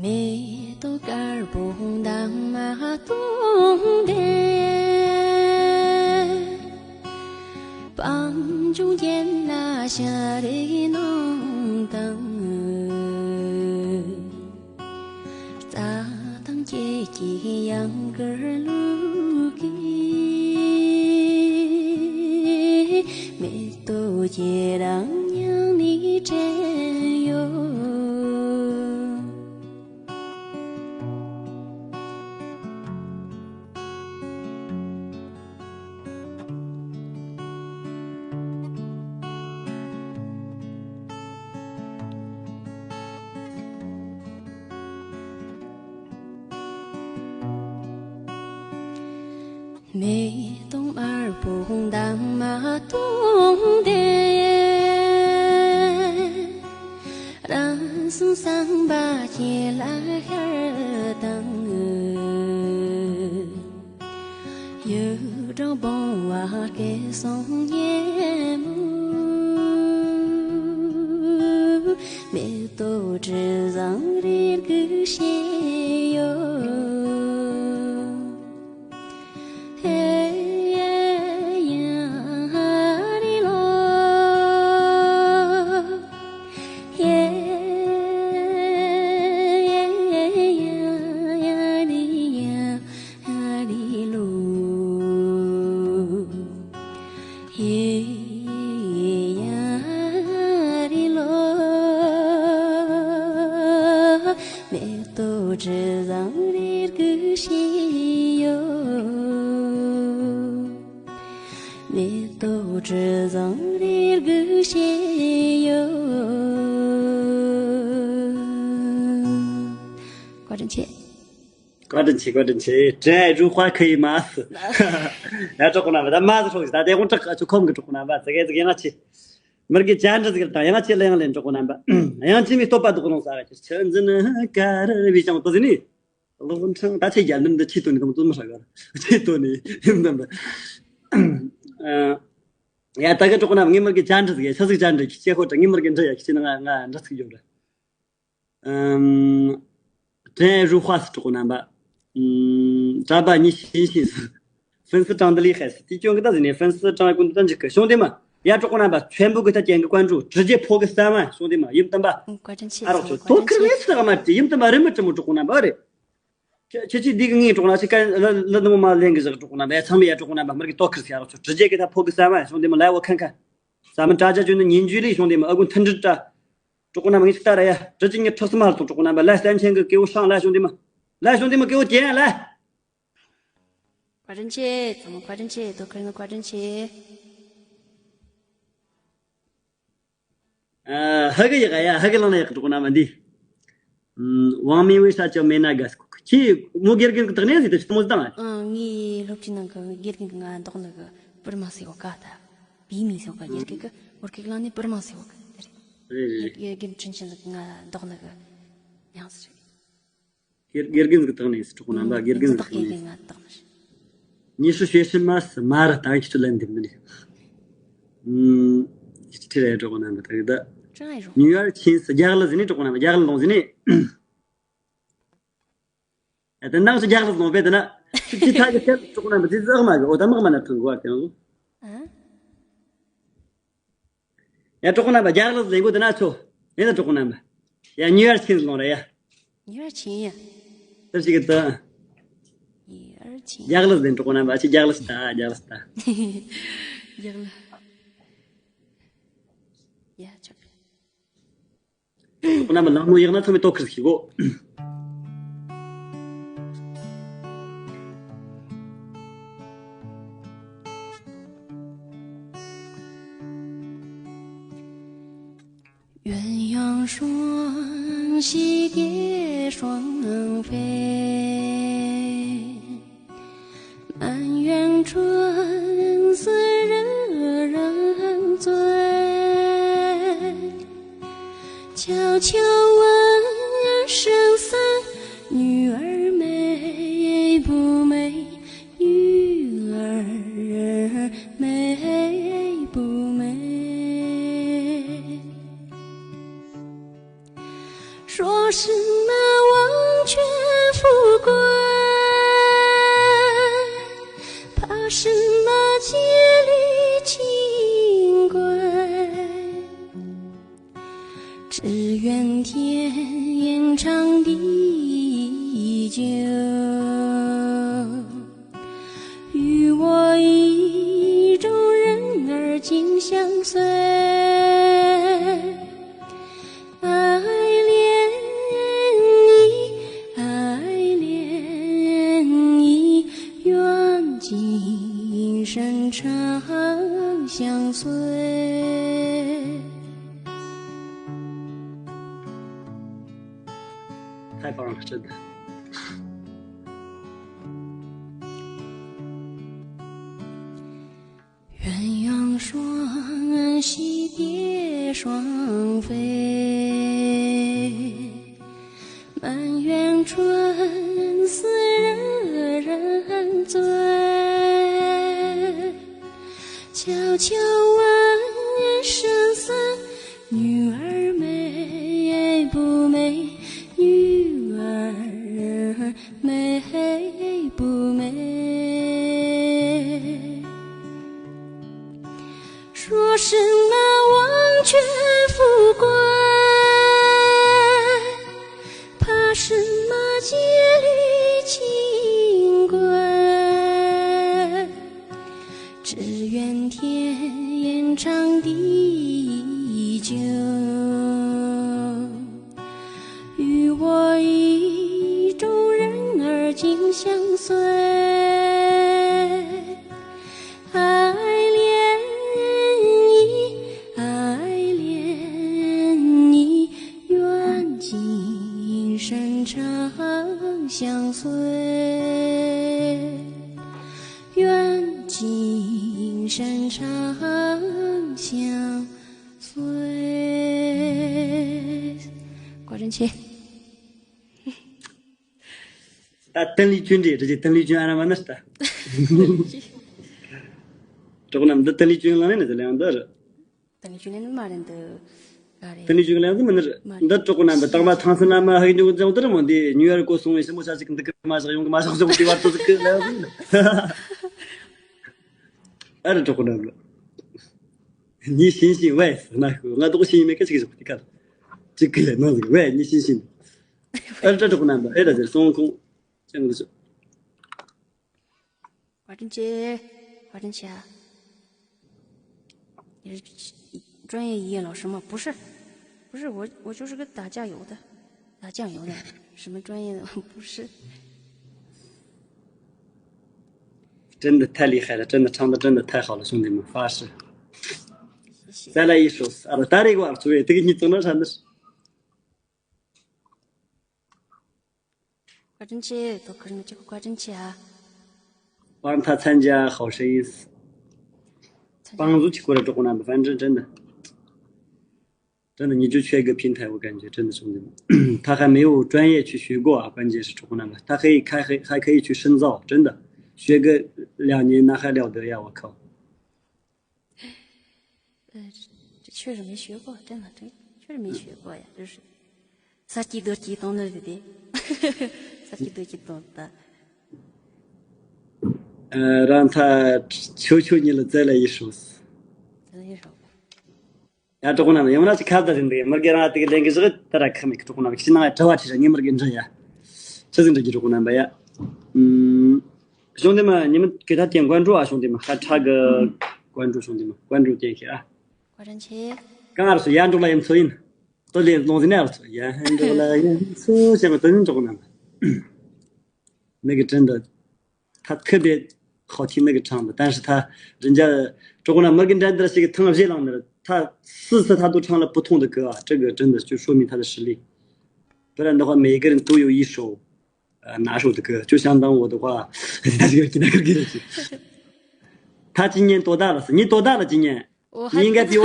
每都干不当马东的，帮中间拉下的弄灯，咋当姐姐养个路给，每都接让娘你真有。每冬儿不当马冬的，让松桑把街来儿等，有着帮娃给送夜幕，每都知让人个心哟。都知让人个心哟，你都知让人个心哟。挂正气，挂正气，挂正气，这句话可以骂死。要这个呢，咱骂死出去，大家我这个就看个这个呢吧，这个样子。مرګ جان دې ګټه یا چې لنګ لنټ کو نامبا یا چې می توپا دغه نو سره چې څنګه کار وی چې مو تزنی الله ونڅ دا چې جان دې چې ته نو ته مشا ګر چې ته نه هم یا تا که کو نام مرګ جان دې چې جان دې چې هو څنګه مرګ دې چې نه نه رڅ کیږي这如花是这个南吧这把你信息粉丝涨得厉害是第九个大人粉丝涨工资这个兄弟们呀，这个呢吧，全部给他点个关注，直接破个3万，兄弟们，有么吧？啊，我说多可怜死了嘛，有么人们这么这个呢吧的，这这个人这个呢是干那么嘛两个这个这个呢，场面这个呢吧，没给多可惜了，直接给他破个3万，兄弟们来我看看，咱们张家军的凝聚力，兄弟们，二公腾着着，这个呢没去打了呀，这今年超什么这个呢吧，来3000个给我上来，兄弟们，来兄弟们给我点来，挂正气，咱们挂正气，都可以挂正气。还个一个呀，还个人来这个那问题，王明为啥叫没那个？去我给个这个年纪的什么当啊？你录起那个给个俺懂那个不是马西我搞的，比米小个给个我给个你不是马西我搞的，给真正的俺懂那个样子。给个这个年纪这个那吧，给个这个。你是学什么？是马的，当然去冷的呢。这来这个呢，这个女儿亲是家了子呢，这个呢，家了东西呢。但当时家了东西的呢，其他的这个呢，这是嘛个，我他妈那通过这样子。呀，这个呢，家了子那个的那错，那个这个呢吧，呀，女儿亲是弄的呀。女儿亲呀。这是个的。女儿亲。家了子这个呢吧，是家了是大，家了是大。家了。那么冷漠样那他们都可惜过。鸳鸯双栖蝶双飞，满园春色惹人醉。悄悄问圣僧，女儿美不美？女儿美不美？说是那王全富贵，怕什么戒律清规？只愿天延长地久，与我意中人儿紧相随。今生长相随。太棒了，真的。鸳鸯双栖蝶双飞，满园春似惹人醉。悄悄问圣僧，女儿美不美？女儿美不美？说什么王权富贵，怕什么戒律清规？只愿天延长地久，与我意中人儿紧相随。爱恋你，爱恋你，愿今生长相随。愿今生长相随。挂正气。邓丽君这邓丽君俺们那是的。这个咱们邓丽君那呢这两个是。邓丽君那嘛人的。邓丽君那怎么那是？那这个咱们当把唐僧那么还有这这么的女儿过送什么下去跟这个马上用个马上就对吧？都是个那样的。俺这个咱们。你信心外是那个，俺都信没个这个什么的干，这个人那这个外你信心，俺这个难吧？俺这是孙悟空，这样子是。华珍姐，华珍姐啊，你是专业语言老师吗？不是，不是我就是个打酱油的，打酱油的，什么专业的不是。真的太厉害了，真的唱的真的太好了，兄弟们，发誓。再来一首，打一个，注意，这个你怎么唱的是？华珍姐，都可能这个华珍姐啊。帮他参加好声音，帮助去过来之后呢，反正真的，你就缺一个平台，我感觉真的兄弟们，他还没有专业去学过啊，关键是之后呢，他还可以去深造，真的，学个2年那还了得呀，我靠。这确实没学过，真的，确实没学过呀，就是啥记得记懂的对，啥记得记懂的。让他求求你了，再来一首。再来一首。呀，这个呢，因为那是看到人的，没给他这个两个这个大家看没？这个呢，现在这话题上你没跟着呀？这是这个呢，吧呀？兄弟们，你们给他点关注啊，兄弟们，还差个关注，兄弟们，关注点一下啊。挂正气。刚才是眼中了眼错音，都连弄进来了错，眼中了眼错，像个灯这个呢，那个真的，他特别好听那个唱的，但是他人家这个呢，没跟咱这是一个腾热浪的，他4次他都唱了不同的歌啊，这个真的就说明他的实力。不然的话，每一个人都有一首拿手的歌，就相当我的话，他今年多大了？你多大了？今年？你应该比我。